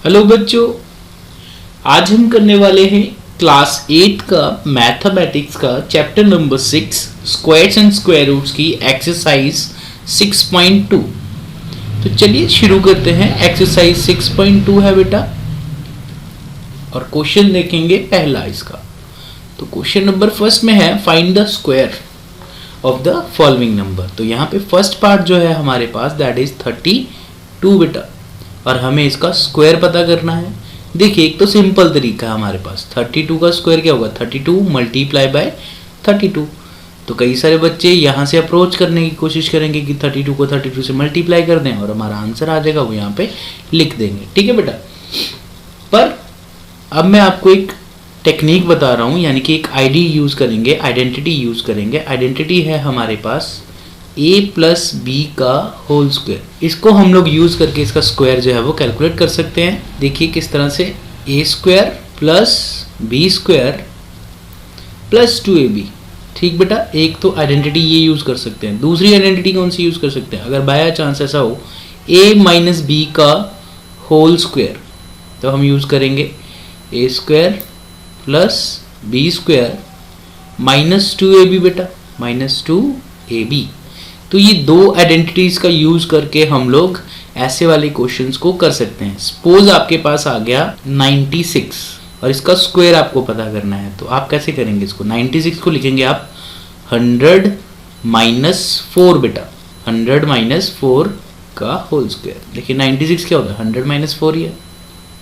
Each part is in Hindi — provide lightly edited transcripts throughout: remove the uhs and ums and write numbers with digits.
हेलो बच्चों, आज हम करने वाले हैं क्लास 8 का मैथमेटिक्स का chapter number 6 squares and square roots की एक्सरसाइज 6.2। तो चलिए शुरू करते हैं। एक्सरसाइज 6.2 है बेटा, और क्वेश्चन देखेंगे पहला इसका। तो क्वेश्चन नंबर फर्स्ट में है find the square of the following number. तो यहाँ पे फर्स्ट पार्ट जो है हमारे पास दैट इज 32 बेटा, और हमें इसका स्क्वायर पता करना है। देखिए एक तो सिंपल तरीका है हमारे पास, 32 का स्क्वायर क्या होगा, 32 मल्टीप्लाई बाय 32। तो कई सारे बच्चे यहाँ से अप्रोच करने की कोशिश करेंगे कि 32 को 32 से मल्टीप्लाई कर दें और हमारा आंसर आ जाएगा, वो यहाँ पे लिख देंगे। ठीक है बेटा, पर अब मैं आपको एक टेक्निक बता रहा हूँ, यानी कि एक आईडी यूज करेंगे, आइडेंटिटी यूज करेंगे। आइडेंटिटी है हमारे पास a प्लस बी का होल स्क्वायर। इसको हम लोग यूज करके इसका स्क्वायर जो है वो कैलकुलेट कर सकते हैं। देखिए किस तरह से, a square plus b square plus 2ab। ठीक बेटा, एक तो आइडेंटिटी ये यूज कर सकते हैं। दूसरी आइडेंटिटी कौन सी यूज कर सकते हैं, अगर बाय चांस ऐसा हो a माइनस बी का होल स्क्वायर, तो हम यूज करेंगे a square plus b square minus 2ab बेटा, माइनस 2ab। तो ये दो आइडेंटिटीज का यूज करके हम लोग ऐसे वाले क्वेश्चंस को कर सकते हैं। सपोज आपके पास आ गया 96 और इसका स्क्वायर आपको पता करना है, तो आप कैसे करेंगे इसको, 96 को लिखेंगे आप 100 माइनस 4 बेटा, 100 माइनस 4 का होल स्क्वायर। देखिए 96 क्या होता है, 100 माइनस 4 ही है।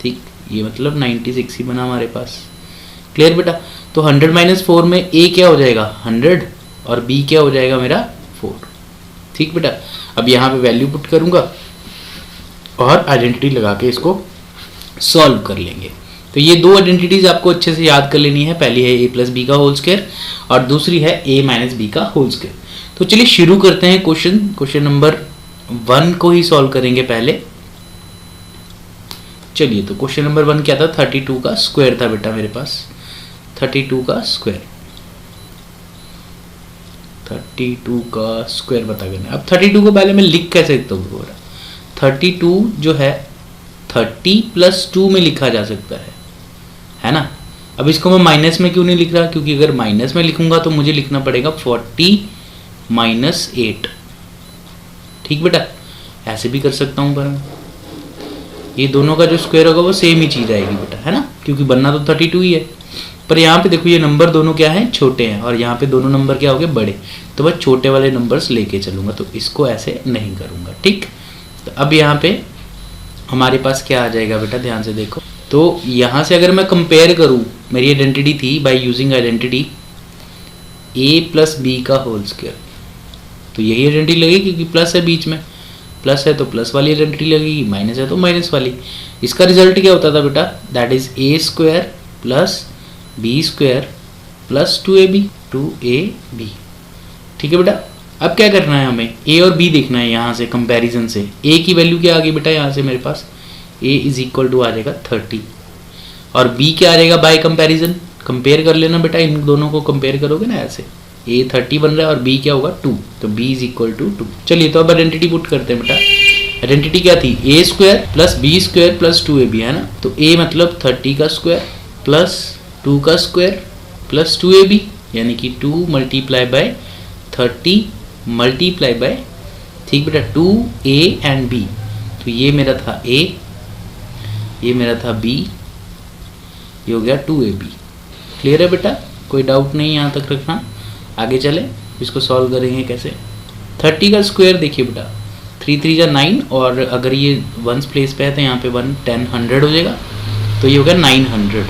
ठीक, ये मतलब 96 ही बना हमारे पास। क्लियर बेटा, तो 100 माइनस 4 में a क्या हो जाएगा 100 और b क्या हो जाएगा मेरा 4। ठीक बेटा, अब यहाँ पे वैल्यू पुट करूंगा और आइडेंटिटी लगा के इसको सॉल्व कर लेंगे। तो ये दो आइडेंटिटीज आपको अच्छे से याद कर लेनी है। पहली है a प्लस बी का होल स्क्वायर और दूसरी है a माइनस बी का होल स्क्वायर। तो चलिए शुरू करते हैं। क्वेश्चन नंबर 1 को ही सॉल्व करेंगे पहले। चलिए, तो क्वेश्चन नंबर 1 क्या था, 32 का स्क्वायर था बेटा मेरे पास, 32 का स्क्वायर, 32 का स्क्वायर पता करना है। अब 32 को पहले मैं लिख कैसे सकता हूँ, 32 जो है 30 प्लस 2 में लिखा जा सकता है ना। अब इसको मैं माइनस में क्यों नहीं लिख रहा, क्योंकि अगर माइनस में लिखूंगा तो मुझे लिखना पड़ेगा 40 माइनस 8। ठीक बेटा, ऐसे भी कर सकता हूँ, पर ये दोनों का जो स्क्वायर होगा वो सेम ही चीज आएगी बेटा, है ना, क्योंकि बनना तो 32 ही है। पर यहाँ पे देखो ये नंबर दोनों क्या हैं, छोटे हैं, और यहाँ पे दोनों नंबर क्या हो गए, बड़े। तो मैं छोटे वाले नंबर्स लेके चलूंगा, तो इसको ऐसे नहीं करूंगा। ठीक, तो अब यहाँ पे हमारे पास क्या आ जाएगा बेटा, ध्यान से देखो। तो यहाँ से अगर मैं कंपेयर करूँ, मेरी आइडेंटिटी थी by using identity a plus b का होल स्क्वायर, तो यही आइडेंटिटी लगेगी क्योंकि प्लस है बीच में, प्लस है तो प्लस वाली आइडेंटिटी लगेगी, माइनस है तो माइनस वाली। इसका रिजल्ट क्या होता था बेटा, that is a square plus b square plus 2ab। ठीक है बेटा, अब क्या करना है, हमें a और b देखना है। यहाँ से कंपैरिजन से a की वैल्यू क्या आ गई बेटा, यहाँ से मेरे पास a इज इक्वल टू आ जाएगा 30 और b क्या आ जाएगा बाय कंपैरिजन। कंपेयर कर लेना बेटा, इन दोनों को कंपेयर करोगे ना ऐसे, a 30 बन रहा है और b क्या होगा 2, तो b इज इक्वल टू 2। चलिए, तो अब आइडेंटिटी पुट करते हैं बेटा। आइडेंटिटी क्या थी, a square plus b square plus 2ab, है ना। तो a मतलब 30 का स्क्वायर प्लस 2 का स्क्वायर प्लस 2ab, यानी कि 2 मल्टीप्लाई बाय 30 मल्टीप्लाई बाय, ठीक बेटा, 2a एंड b। तो ये मेरा था a, ये मेरा था b, ये हो गया 2ab। क्लियर है बेटा, कोई डाउट नहीं यहाँ तक रखना। आगे चले, इसको सॉल्व करेंगे कैसे। 30 का स्क्वायर देखिए बेटा, 3 3 जा 9, और अगर ये वंस प्लेस पे है तो यहाँ पे 1 10 100 हो जाएगा, तो ये हो गया 900।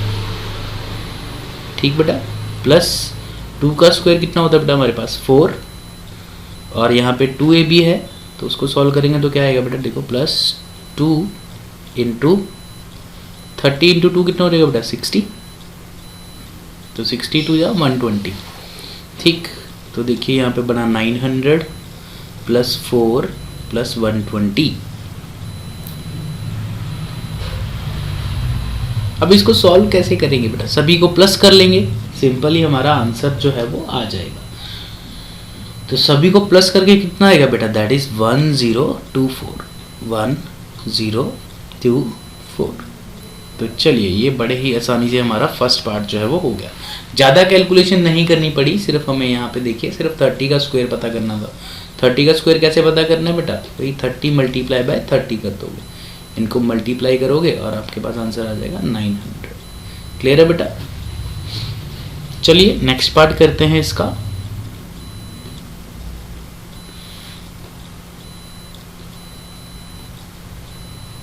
ठीक बेटा, प्लस 2 का स्क्वायर कितना होता है बेटा हमारे पास 4, और यहाँ पे 2ab है, तो उसको सॉल्व करेंगे तो क्या आएगा बेटा, देखो प्लस 2 इंटू 30 इंटू 2 कितना हो जाएगा बेटा 60, तो 62 या 120। ठीक, तो देखिए यहाँ पे बना 900 प्लस 4 प्लस 120। अब इसको सॉल्व कैसे करेंगे बेटा, सभी को प्लस कर लेंगे, सिंपल ही हमारा आंसर जो है वो आ जाएगा। तो सभी को प्लस करके कितना आएगा बेटा, दैट इज 1024, 1024। तो चलिए ये बड़े ही आसानी से हमारा फर्स्ट पार्ट जो है वो हो गया। ज़्यादा कैलकुलेशन नहीं करनी पड़ी, सिर्फ हमें यहाँ पे देखिए सिर्फ 30 का स्क्वायर पता करना था। 30 का स्क्वायर कैसे पता करना है बेटा, वही 30 मल्टीप्लाई बाय 30 कर दोगे, इनको मल्टीप्लाई करोगे और आपके पास आंसर आ जाएगा 900। क्लियर है बेटा। चलिए नेक्स्ट पार्ट करते हैं इसका।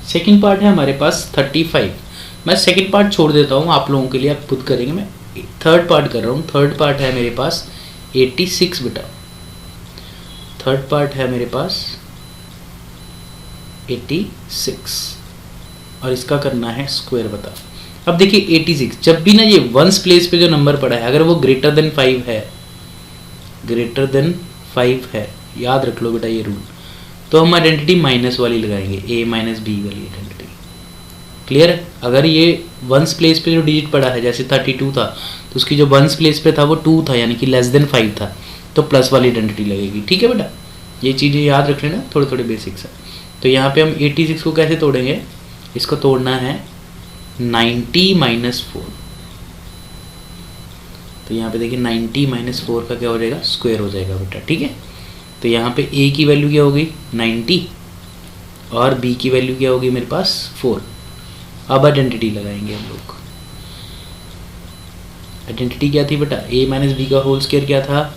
सेकंड पार्ट है हमारे पास 35। मैं सेकंड पार्ट छोड़ देता हूँ आप लोगों के लिए, आप खुद करेंगे, मैं थर्ड पार्ट कर रहा हूँ। थर्ड पार्ट है मेरे पास 86 बेटा। थर्ड पार्ट है मेरे पास 86 और इसका करना है स्क्वायर बता। अब देखिए 86, जब भी ना ये वंस प्लेस पे जो नंबर पड़ा है अगर वो ग्रेटर देन 5 है, ग्रेटर देन 5 है, याद रख लो बेटा ये रूल, तो हम आइडेंटिटी माइनस वाली लगाएंगे, a माइनस बी वाली आइडेंटिटी। क्लियर है। अगर ये वंस प्लेस पे जो डिजिट पड़ा है जैसे 32 था तो उसकी जो वंस प्लेस पे था वो 2 था यानी कि लेस देन 5 था, तो प्लस वाली आइडेंटिटी लगेगी। ठीक है बेटा, ये चीज़ें याद रख लेना, थोड़े थोड़े बेसिक्स है। तो यहाँ पे हम 86 को कैसे तोड़ेंगे, इसको तोड़ना है 90 माइनस 4। तो यहाँ पे देखिए 90 माइनस 4 का क्या हो जाएगा, स्क्वायर हो जाएगा बेटा। ठीक है, तो यहाँ पे a की वैल्यू क्या होगी 90 और b की वैल्यू क्या होगी मेरे पास 4। अब आइडेंटिटी लगाएंगे हम लोग। आइडेंटिटी क्या थी बेटा, a माइनस बी का होल स्क्वायर क्या था,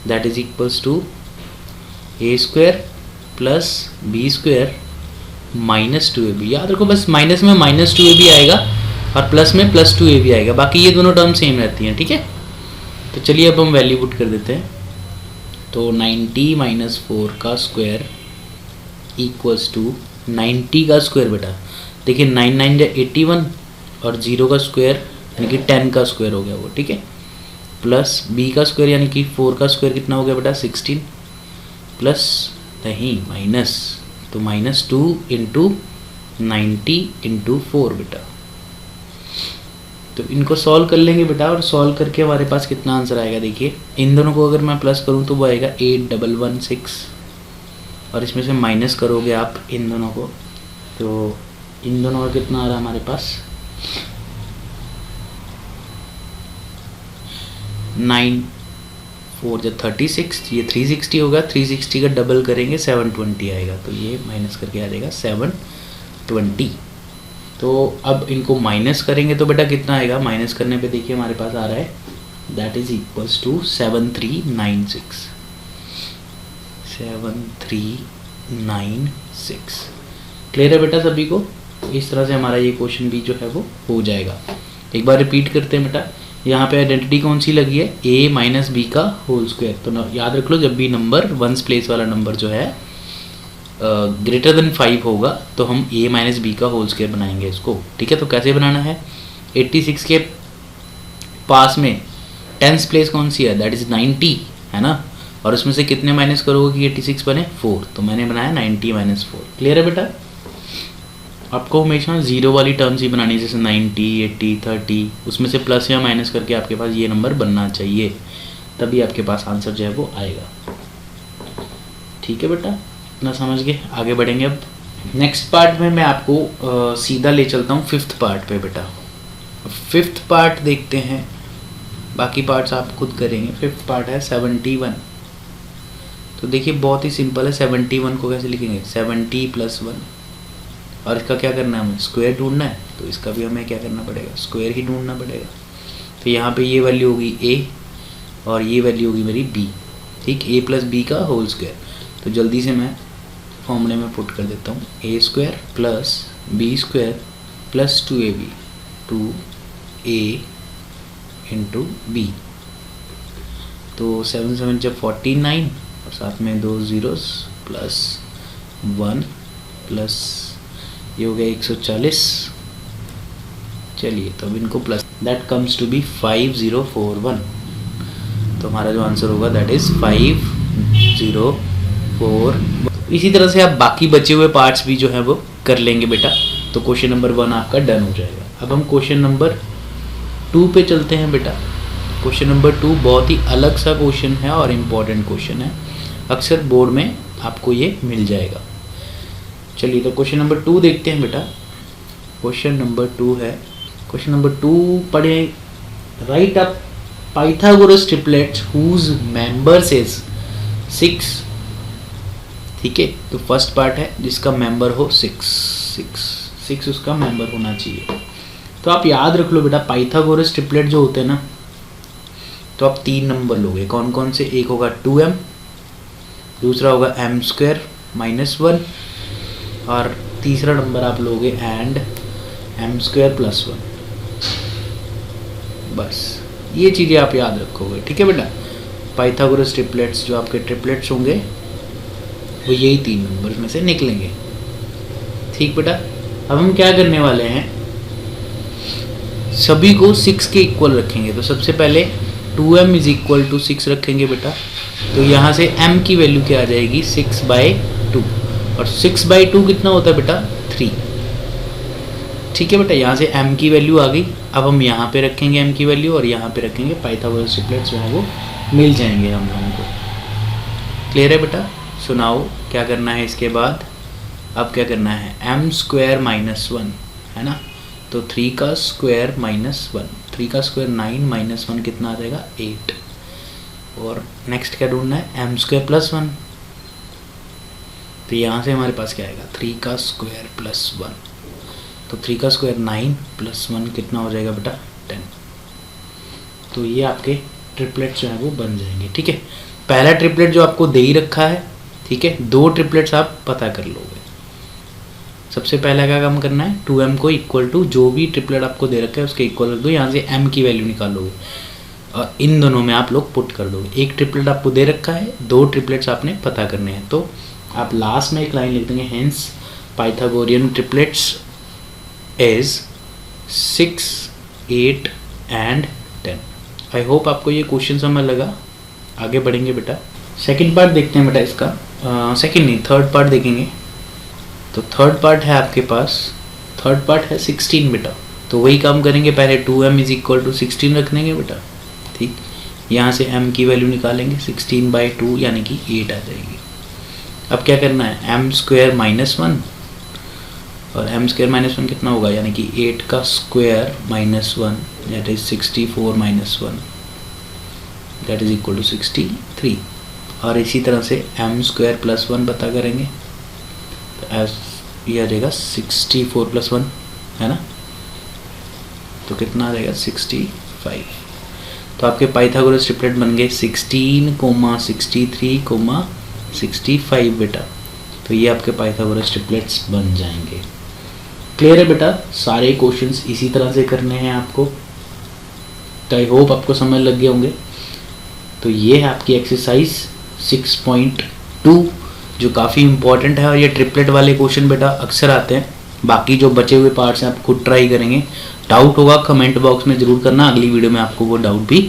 that is equals to a square plus b square minus 2ab। याद रखो बस माइनस में माइनस 2ab आएगा और प्लस में प्लस 2ab आएगा, बाकी ये दोनों टर्म सेम रहती हैं। ठीक है, तो चलिए अब हम वैल्यू पुट कर देते हैं। तो 90 माइनस 4 का स्क्वायर इक्वल्स टू 90 का स्क्वायर बेटा, देखिए 9 9 जा 81 और 0 का स्क्वायर यानी कि 10 का स्क्वायर हो गया वो। ठीक है, प्लस b का स्क्वायर यानी कि 4 का स्क्वायर कितना हो गया बेटा 16, प्लस नहीं माइनस, तो माइनस 2 इंटू 90 इंटू 4 बेटा। तो इनको सॉल्व कर लेंगे बेटा और सॉल्व करके हमारे पास कितना आंसर आएगा, देखिए इन दोनों को अगर मैं प्लस करूं तो वो आएगा 8116 और इसमें से माइनस करोगे आप इन दोनों को, तो इन दोनों का कितना आ रहा है हमारे पास 9 4 जब 36, ये 360 होगा, 360 का डबल करेंगे 720 आएगा, तो ये माइनस करके आ जाएगा 720। तो अब इनको माइनस करेंगे तो बेटा कितना आएगा, माइनस करने पे देखिए हमारे पास आ रहा है that is equals to 7396। 7396। Clear है बेटा सभी को। इस तरह से हमारा ये क्वेश्चन भी जो है वो हो जाएगा। एक बार रिपीट करते हैं बेटा, यहाँ पे आइडेंटिटी कौन सी लगी है, a माइनस बी का होल स्क्वायर। तो याद रख लो जब भी नंबर वंस प्लेस वाला नंबर जो है ग्रेटर देन 5 होगा तो हम a माइनस बी का होल स्क्वायर बनाएंगे इसको। ठीक है, तो कैसे बनाना है, 86 के पास में 10th प्लेस कौन सी है, दैट इज 90 है ना, और उसमें से कितने माइनस करोगे कि 86 बने 4, तो मैंने बनाया 90 माइनस 4। क्लियर है बेटा। आपको हमेशा जीरो वाली टर्म्स ही बनानी, जैसे 90 80 30, उसमें से प्लस या माइनस करके आपके पास ये नंबर बनना चाहिए, तभी आपके पास आंसर जो है वो आएगा। ठीक है बेटा, इतना समझ गए, आगे बढ़ेंगे। अब नेक्स्ट पार्ट में मैं आपको सीधा ले चलता हूँ 5th पार्ट पे बेटा। 5th पार्ट देखते हैं, बाकी पार्ट्स आप खुद करेंगे। 5th पार्ट है 71। तो देखिए बहुत ही सिंपल है, 71 को कैसे लिखेंगे, 70 + 1 और इसका क्या करना है, हमें स्क्वायर ढूंढना है, तो इसका भी हमें क्या करना पड़ेगा, स्क्वायर ही ढूंढना पड़ेगा। तो यहाँ पे ये वैल्यू होगी a और ये वैल्यू होगी मेरी b। ठीक, a + b का होल स्क्वायर। तो जल्दी से मैं फॉर्मूले में पुट कर देता हूँ, a² + b² + 2ab, 2a into b। तो 7 7 जब 49 और साथ में 2 zeros प्लस 1 प्लस ये हो गया 140। चलिए तो अब इनको plus, that comes to be 5041। तो हमारा जो आंसर होगा दैट इज 504। इसी तरह से आप बाकी बचे हुए पार्ट्स भी जो है वो कर लेंगे बेटा। तो क्वेश्चन नंबर 1 आपका डन हो जाएगा। अब हम क्वेश्चन नंबर 2 पे चलते हैं बेटा। क्वेश्चन नंबर 2 बहुत ही अलग सा क्वेश्चन है और इम्पॉर्टेंट क्वेश्चन है, अक्सर बोर्ड में आपको ये मिल जाएगा। चलिए तो क्वेश्चन नंबर 2 देखते हैं बेटा। क्वेश्चन नंबर 2 है। क्वेश्चन नंबर 2 पढ़े। Write up Pythagoras triplets whose members is 6। ठीक है, तो फर्स्ट पार्ट है जिसका मेंबर हो 6 उसका मेंबर होना चाहिए। तो आप याद रख लो बेटा, पाइथागोरस ट्रिपलेट जो होते हैं ना, तो आप 3 नंबर लोगे। कौन कौन से? एक होगा 2m, दूसरा होगा m² - 1 और तीसरा नंबर आप लोगे एंड m² + 1। बस ये चीज़ें आप याद रखोगे। ठीक है बेटा, पाइथागोरस ट्रिपलेट्स जो आपके ट्रिपलेट्स होंगे वो यही 3 नंबर में से निकलेंगे। ठीक बेटा, अब हम क्या करने वाले हैं, सभी को 6 के इक्वल रखेंगे। तो सबसे पहले 2m = 6 रखेंगे बेटा। तो यहाँ से m की वैल्यू क्या आ जाएगी? 6/2। और 6/2 कितना होता है बेटा? 3। ठीक है बेटा, यहाँ से m की वैल्यू आ गई। अब हम यहाँ पे रखेंगे m की वैल्यू और यहाँ पे रखेंगे। पाइथागोरस ट्रिपलेट्स जो है वो मिल जाएंगे हम लोगों को। क्लियर है बेटा? सुनाओ क्या करना है इसके बाद। अब क्या करना है? m² - 1 है ना, तो 3 का स्क्वायर -1, 3 का स्क्वायर 9 - 1 कितना आ जाएगा? 8। और नेक्स्ट क्या ढूंढना है? m² + 1। तो यहाँ से हमारे पास क्या आएगा? 3 का स्क्वायर + 1। तो 3 का स्क्वायर 9 + 1 कितना हो जाएगा बेटा? 10। तो ये आपके ट्रिपलेट जो है वो बन जाएंगे। ठीक है, पहला ट्रिपलेट जो आपको दे ही रखा है, ठीक है, 2 ट्रिपलेट्स आप पता कर लोगे। सबसे पहला क्या काम करना है? 2m को इक्वल टू जो भी ट्रिपलेट आपको दे रखा है उसके इक्वल रख दो। यहाँ से m की वैल्यू निकालोगे और इन दोनों में आप लोग पुट कर दोगे। एक ट्रिपलेट आपको दे रखा है, 2 ट्रिपलेट्स आपने पता करने हैं। तो आप लास्ट में एक लाइन लिख देंगे, hence Pythagorean triplets is 6, 8 and 10। I hope आपको ये क्वेश्चन समझ लगा। आगे बढ़ेंगे बेटा, सेकेंड पार्ट देखते हैं बेटा इसका। सेकेंड नहीं, थर्ड पार्ट देखेंगे। तो थर्ड पार्ट है आपके पास, थर्ड पार्ट है 16 बेटा। तो वही काम करेंगे, पहले 2m = 16 रख देंगे बेटा। ठीक, यहाँ से m की वैल्यू निकालेंगे, 16/2 यानी कि 8 आ जाएगी। अब क्या करना है? m² - 1 और m² - 1 कितना होगा? यानी कि 8 का square -1 that is 64 - 1 that is equal to 63। और इसी तरह से m² + 1 पता करेंगे, तो ये आ जाएगा 64 + 1 है ना, तो कितना आ जाएगा? 65। तो आपके पाइथागोरस ट्रिपलेट बन गए 16, 63, 65 बेटा। तो ये आपके पाइथागोरस ट्रिपलेट्स बन जाएंगे। क्लियर है बेटा? सारे क्वेश्चंस इसी तरह से करने हैं आपको। तो आई होप आपको समझ लग गए होंगे। तो ये है आपकी एक्सरसाइज 6.2 जो काफ़ी इंपॉर्टेंट है। और ये ट्रिपलेट वाले क्वेश्चन बेटा अक्सर आते हैं। बाकी जो बचे हुए पार्ट्स हैं आप खुद ट्राई करेंगे। डाउट होगा कमेंट बॉक्स में ज़रूर करना, अगली वीडियो में आपको वो डाउट भी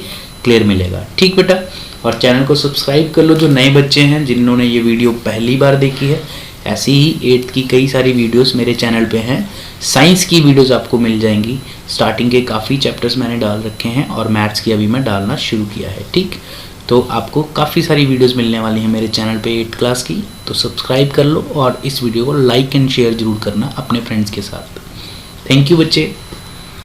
क्लियर मिलेगा। ठीक बेटा, और चैनल को सब्सक्राइब कर लो जो नए बच्चे हैं जिन्होंने ये वीडियो पहली बार देखी है। ऐसी ही 8th की कई सारी वीडियोस मेरे चैनल पे हैं। साइंस की वीडियोस आपको मिल जाएंगी। स्टार्टिंग के काफ़ी चैप्टर्स मैंने डाल रखे हैं और मैथ्स की अभी मैं डालना शुरू किया है। ठीक, तो आपको काफ़ी सारी वीडियोस मिलने वाली हैं मेरे चैनल पे 8th क्लास की। तो सब्सक्राइब कर लो और इस वीडियो को लाइक एंड शेयर ज़रूर करना अपने फ्रेंड्स के साथ। थैंक यू बच्चे।